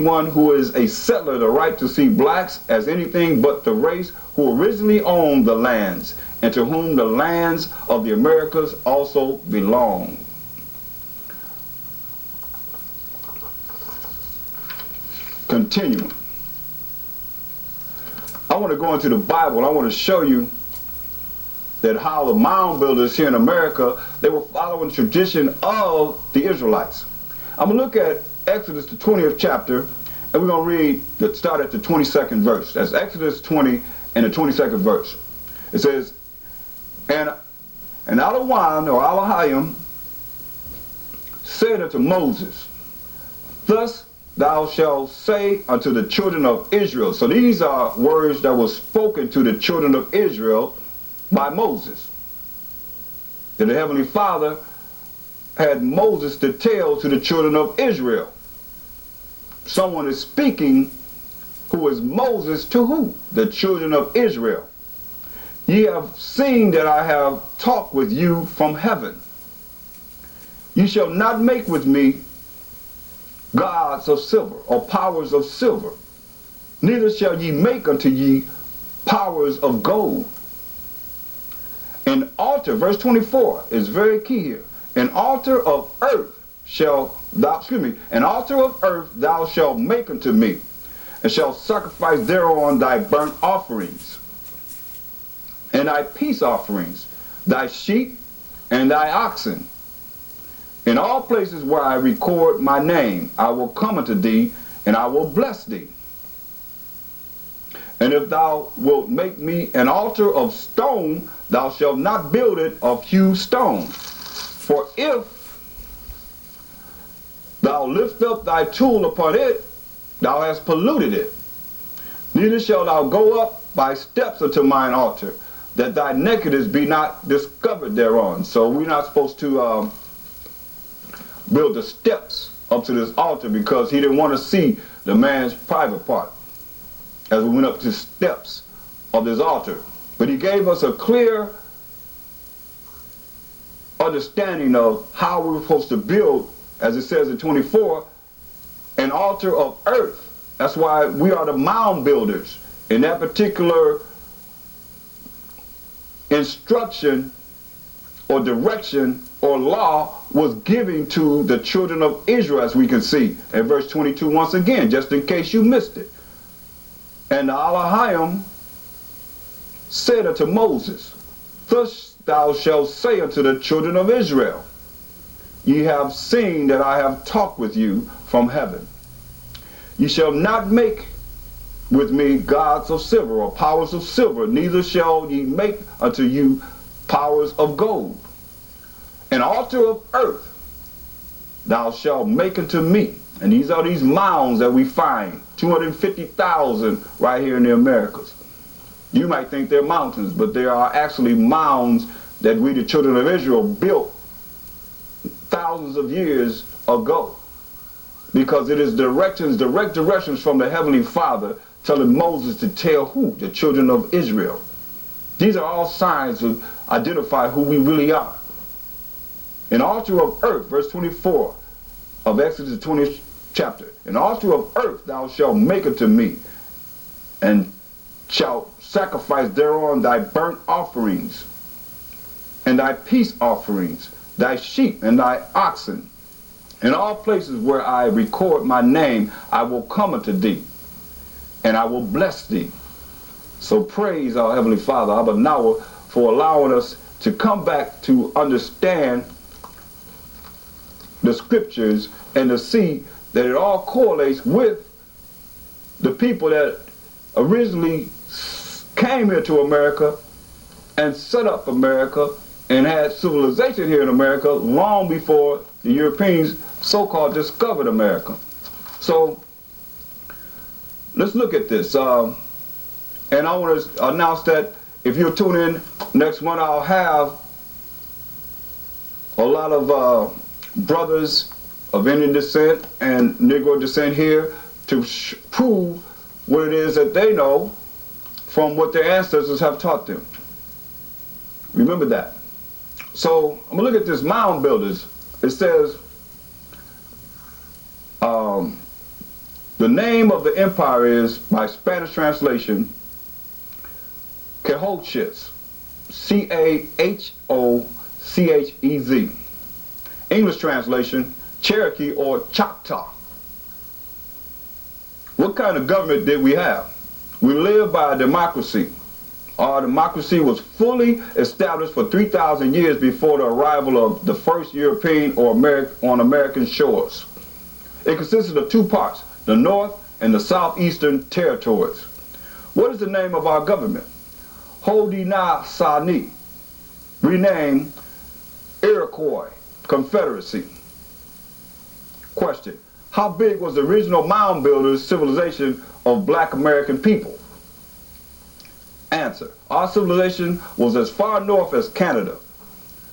One who is a settler the right to see blacks as anything but the race who originally owned the lands and to whom the lands of the Americas also belong. Continuing. I want to go into the Bible. I want to show you that how the mound builders here in America, they were following the tradition of the Israelites. I'm going to look at Exodus, the 20th chapter, and we're going to read, start at the 22nd verse. That's Exodus 20 and the 22nd verse. It says, And Thaahwam, or Elohim, said unto Moses, Thus thou shalt say unto the children of Israel. So these are words that were spoken to the children of Israel by Moses. That the Heavenly Father had Moses to tell to the children of Israel. Someone is speaking who is Moses to who? The children of Israel. Ye have seen that I have talked with you from heaven. You shall not make with me gods of silver or powers of silver, neither shall ye make unto ye powers of gold. An altar, verse 24 is very key here. An altar of earth an altar of earth thou shalt make unto me, and shalt sacrifice thereon thy burnt offerings, and thy peace offerings, thy sheep and thy oxen. In all places where I record my name, I will come unto thee, and I will bless thee. And if thou wilt make me an altar of stone, thou shalt not build it of hewed stone. For if thou lift up thy tool upon it, thou hast polluted it. Neither shalt thou go up by steps unto mine altar, that thy nakedness be not discovered thereon. So we're not supposed to build the steps up to this altar, because he didn't want to see the man's private part as we went up to the steps of this altar. But he gave us a clear understanding of how we were supposed to build, as it says in 24, an altar of earth. That's why we are the mound builders. In that particular instruction or direction or law was given to the children of Israel, as we can see in verse 22 once again, just in case you missed it. And Elohim said unto Moses, Thus thou shalt say unto the children of Israel, Ye have seen that I have talked with you from heaven. Ye shall not make with me gods of silver or powers of silver, neither shall ye make unto you powers of gold. An altar of earth thou shalt make unto me. And these are these mounds that we find, 250,000 right here in the Americas. You might think they're mountains, but they are actually mounds that we, the children of Israel, built thousands of years ago. Because it is direct directions from the Heavenly Father telling Moses to tell who? The children of Israel. These are all signs to identify who we really are. An altar of earth, verse 24 of Exodus 20th chapter. An altar of earth thou shalt make unto me, and shalt sacrifice thereon thy burnt offerings, and thy peace offerings, thy sheep and thy oxen. In all places where I record my name, I will come unto thee, and I will bless thee. So praise our Heavenly Father, Abba Nawa, for allowing us to come back to understand the scriptures and to see that it all correlates with the people that originally came here to America and set up America and had civilization here in America long before the Europeans so-called discovered America. So let's look at this. And I want to announce that if you'll tune in next month, I'll have a lot of brothers of Indian descent and Negro descent here to prove what it is that they know from what their ancestors have taught them. Remember that. So I'm going to look at this mound builders. It says, the The name of the empire is, by Spanish translation, Cahoches, Cahochez. English translation, Cherokee or Choctaw. What kind of government did we have? We lived by a democracy. Our democracy was fully established for 3,000 years before the arrival of the first European or on American shores. It consisted of two parts, the North and the Southeastern territories. What is the name of our government? Haudenosaunee, renamed Iroquois Confederacy. Question: how big was the original mound builders civilization of black American people? Answer: our civilization was as far north as Canada,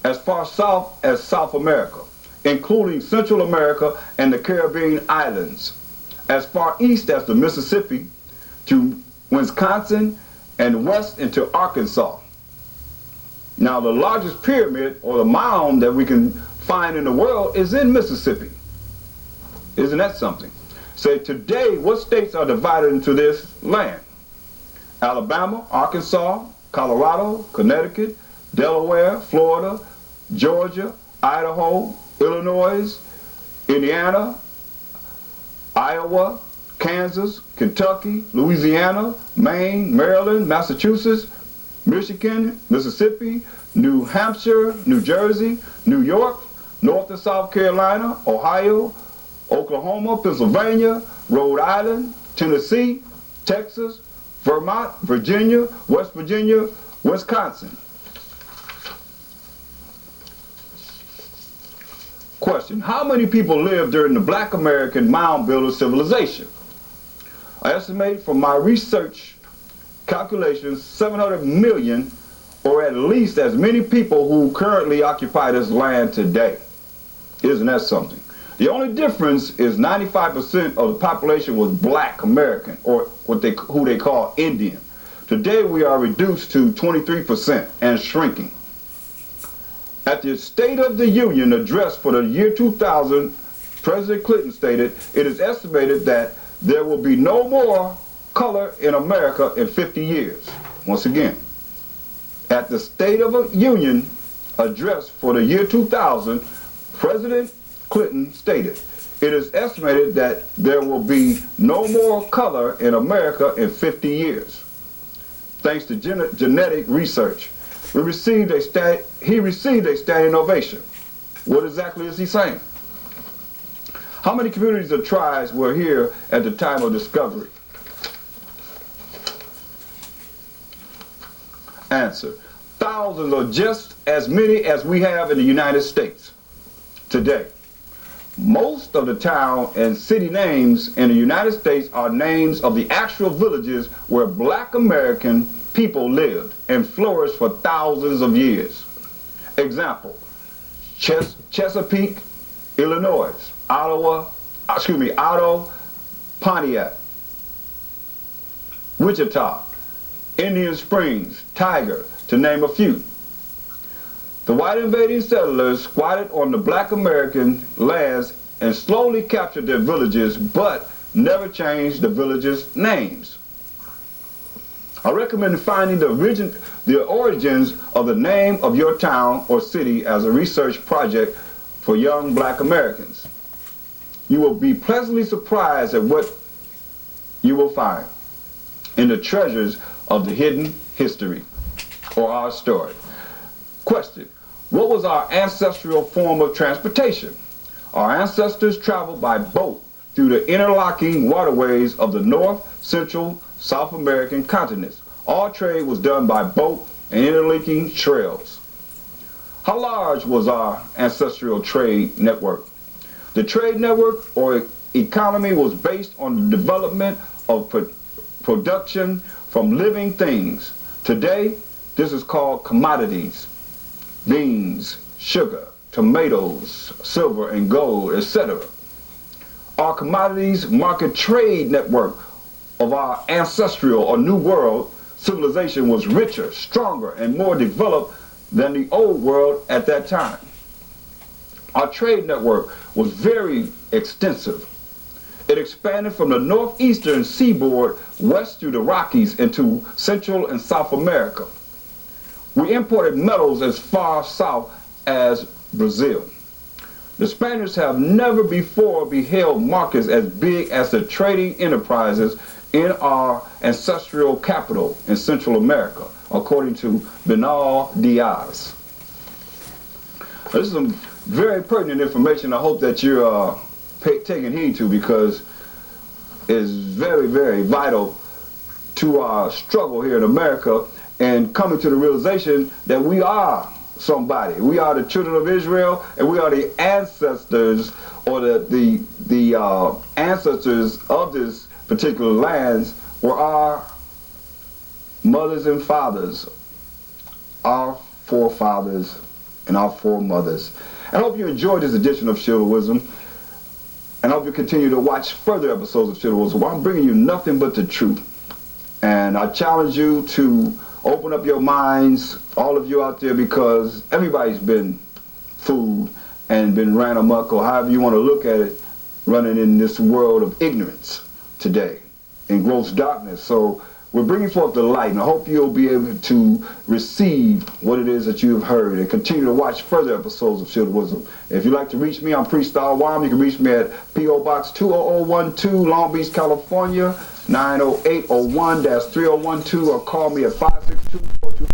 as far south as South America, including Central America and the Caribbean islands, as far east as the Mississippi to Wisconsin and west into Arkansas. Now, the largest pyramid or the mound that we can find in the world is in Mississippi. Isn't that something? Say, today, what states are divided into this land? Alabama, Arkansas, Colorado, Connecticut, Delaware, Florida, Georgia, Idaho, Illinois, Indiana, Iowa, Kansas, Kentucky, Louisiana, Maine, Maryland, Massachusetts, Michigan, Mississippi, New Hampshire, New Jersey, New York, North and South Carolina, Ohio, Oklahoma, Pennsylvania, Rhode Island, Tennessee, Texas, Vermont, Virginia, West Virginia, Wisconsin. Question: how many people lived during the black American mound builder civilization? I estimate from my research calculations 700 million, or at least as many people who currently occupy this land today. Isn't that something? The only difference is 95% of the population was black American, or who they call Indian. Today we are reduced to 23% and shrinking. At the State of the Union address for the year 2000, President Clinton stated, it is estimated that there will be no more color in America in 50 years. Once again, at the State of the Union address for the year 2000, President Clinton stated, it is estimated that there will be no more color in America in 50 years. Thanks to genetic research, he received a standing ovation. What exactly is he saying? How many communities or tribes were here at the time of discovery? Answer: thousands, or just as many as we have in the United States today. Most of the town and city names in the United States are names of the actual villages where black American people lived and flourished for thousands of years. Example: Chesapeake, Illinois, Otto, Pontiac, Wichita, Indian Springs, Tiger, to name a few. The white invading settlers squatted on the black American lands and slowly captured their villages, but never changed the villages' names. I recommend finding the origins of the name of your town or city as a research project for young black Americans. You will be pleasantly surprised at what you will find in the treasures of the hidden history or our story. Question: what was our ancestral form of transportation? Our ancestors traveled by boat through the interlocking waterways of the North, Central, South American continents. All trade was done by boat and interlinking trails. How large was our ancestral trade network? The trade network or economy was based on the development of production from living things. Today, this is called commodities: beans, sugar, tomatoes, silver and gold, etc. Our commodities market trade network of our ancestral or New World civilization was richer, stronger, and more developed than the Old World at that time. Our trade network was very extensive. It expanded from the northeastern seaboard west through the Rockies into Central and South America. We imported metals as far south as Brazil. The Spaniards have never before beheld markets as big as the trading enterprises in our ancestral capital in Central America, according to Bernal Diaz. This is some very pertinent information. I hope that you're taking heed to, because it's very, very vital to our struggle here in America and coming to the realization that we are somebody. We are the children of Israel, and we are the ancestors, or the ancestors of this particular lands, were our mothers and fathers, our forefathers and our foremothers. I hope you enjoyed this edition of Shield of Wisdom, and I hope you continue to watch further episodes of Shield of Wisdom, where I'm bringing you nothing but the truth. And I challenge you to open up your minds, all of you out there, because everybody's been fooled and been ran amok, or however you want to look at it, running in this world of ignorance today, in gross darkness. So we're bringing forth the light, and I hope you'll be able to receive what it is that you have heard, and continue to watch further episodes of Shield of Wisdom. If you'd like to reach me, I'm Priest Thaahwam. You can reach me at P.O. Box 20012, Long Beach, California, 90801-3012, or call me at 562-425.